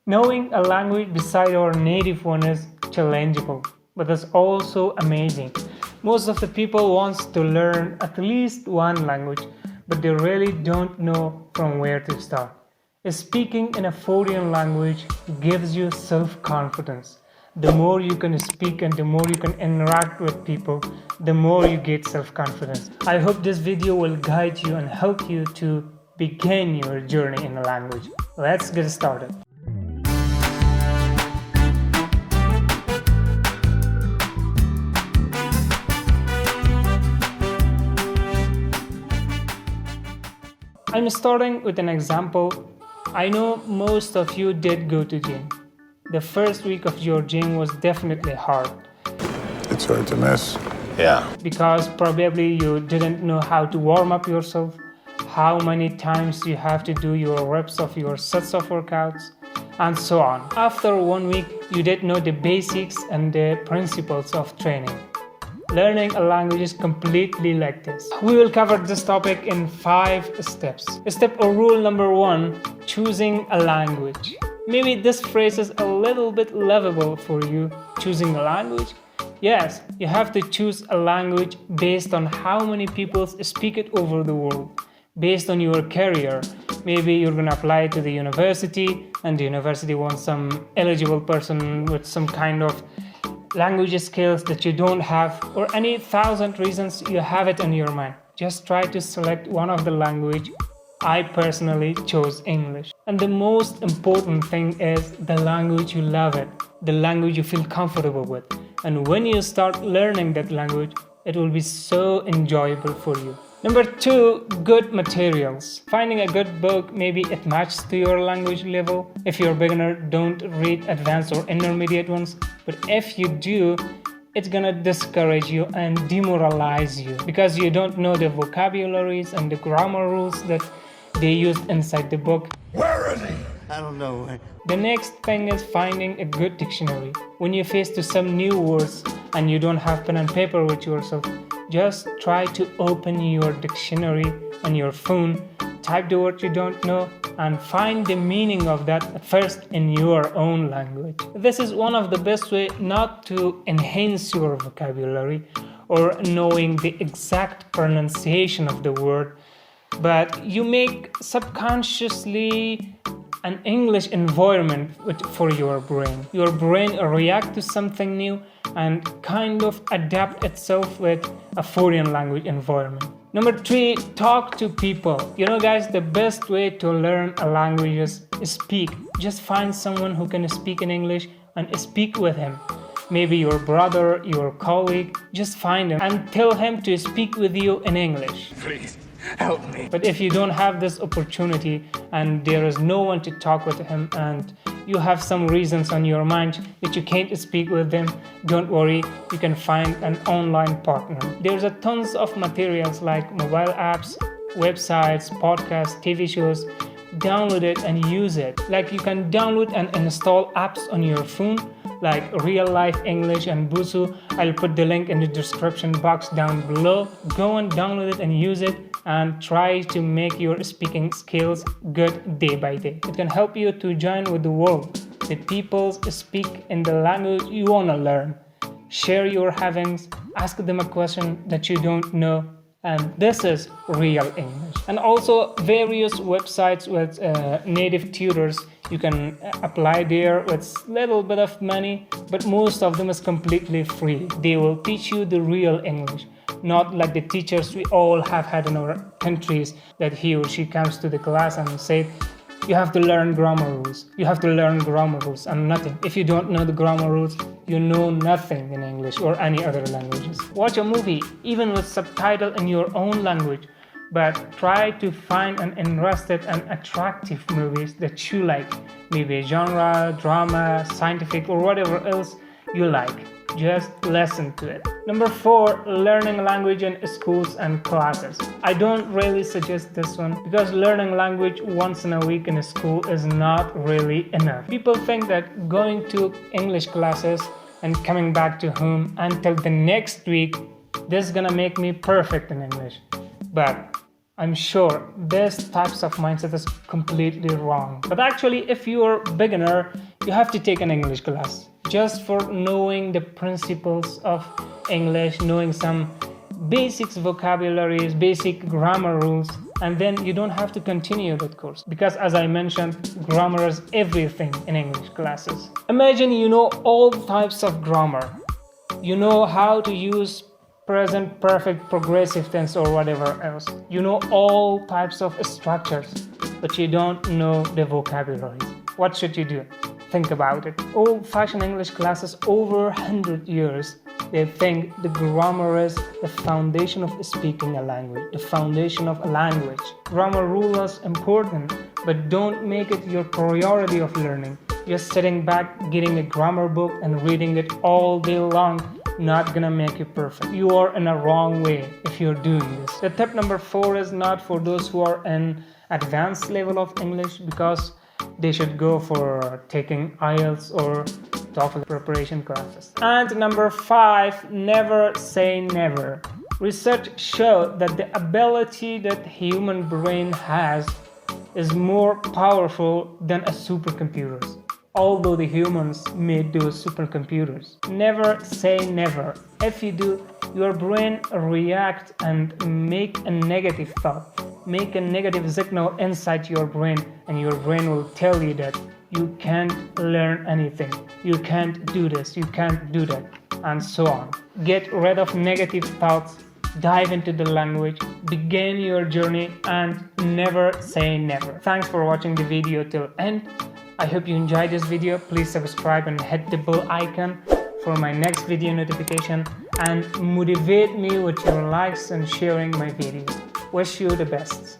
Knowing a language beside our native one is challengeable, but it's also amazing. Most of the people wants to learn at least one language, but they really don't know from where to start. Speaking in a foreign language gives you self-confidence. The more you can speak and the more you can interact with people, the more you get self-confidence. I hope this video will guide you and help you to begin your journey in a language. Let's get started. I'm starting with an example. I know most of you did go to gym. The first week of your gym was definitely hard. It's hard to miss. Yeah. Because probably you didn't know how to warm up yourself, how many times you have to do your reps of your sets of workouts, and so on. After 1 week, you did know the basics and the principles of training. Learning a language is completely like this. We will cover this topic in 5 steps. Step or rule number 1, choosing a language. Maybe this phrase is a little bit lovable for you, choosing a language. Yes, you have to choose a language based on how many people speak it over the world, based on your career. Maybe you're going to apply to the university and the university wants some eligible person with some kind of language skills that you don't have, or any 1,000 reasons you have it in your mind. Just try to select one of the language. I personally chose English. And the most important thing is the language you love it, the language you feel comfortable with. And when you start learning that language, it will be so enjoyable for you. Number 2, good materials. Finding a good book, maybe it matches to your language level. If you're a beginner, don't read advanced or intermediate ones. But if you do, it's gonna discourage you and demoralize you because you don't know the vocabularies and the grammar rules that they used inside the book. Where is he? I don't know. The next thing is finding a good dictionary. When you face to some new words and you don't have pen and paper with yourself, just try to open your dictionary on your phone, type the word you don't know, and find the meaning of that first in your own language. This is one of the best ways not to enhance your vocabulary or knowing the exact pronunciation of the word, but you make subconsciously an English environment for your brain. Your brain reacts to something new and kind of adapt itself with a foreign language environment. Number 3, talk to people. You know guys, the best way to learn a language is speak. Just find someone who can speak in English and speak with him. Maybe your brother, your colleague, just find him and tell him to speak with you in English. Please, help me. But if you don't have this opportunity and there is no one to talk with him and you have some reasons on your mind that you can't speak with them, don't worry, you can find an online partner. There's a tons of materials like mobile apps, websites, podcasts, TV shows. Download it and use it. Like you can download and install apps on your phone like Real Life English and Busu. I'll put the link in the description box down below. Go and download it and use it and try to make your speaking skills good day by day. It can help you to join with the world. The people speak in the language you want to learn. Share your havings, ask them a question that you don't know, and this is real English. And also various websites with native tutors. You can apply there with little bit of money, but most of them is completely free. They will teach you the real English, not like the teachers we all have had in our countries that he or she comes to the class and say, you have to learn grammar rules. You have to learn grammar rules and nothing. If you don't know the grammar rules, you know nothing in English or any other languages. Watch a movie, even with subtitle in your own language, but try to find an interesting and attractive movies that you like. Maybe genre, drama, scientific, or whatever else you like. Just listen to it. Number 4, learning language in schools and classes. I don't really suggest this one because learning language once in a week in a school is not really enough. People think that going to English classes and coming back to home until the next week, this is gonna make me perfect in English. But I'm sure this types of mindset is completely wrong. But actually, if you're a beginner, you have to take an English class just for knowing the principles of English, knowing some basics, vocabularies, basic grammar rules, and then you don't have to continue that course because, as I mentioned, grammar is everything in English classes. Imagine you know all types of grammar. You know how to use present perfect, progressive tense, or whatever else. You know all types of structures, but you don't know the vocabularies. What should you do? Think about it. Old-fashioned English classes over 100 years, they think the grammar is the foundation of speaking a language, the foundation of a language. Grammar rule is important, but don't make it your priority of learning. Just sitting back, getting a grammar book and reading it all day long, not gonna make you perfect. You are in a wrong way if you're doing this. The tip number 4 is not for those who are in advanced level of English, because they should go for taking IELTS or TOEFL preparation classes. And number 5, never say never. Research showed that the ability that human brain has is more powerful than a supercomputer's. Although the humans made those supercomputers. Never say never. If you do, your brain react and make a negative thought, make a negative signal inside your brain, and your brain will tell you that you can't learn anything, you can't do this, you can't do that, and so on. Get rid of negative thoughts, dive into the language, begin your journey, and never say never. Thanks for watching the video till end. I hope you enjoyed this video. Please subscribe and hit the bell icon for my next video notification, and motivate me with your likes and sharing my videos. Wish you the best.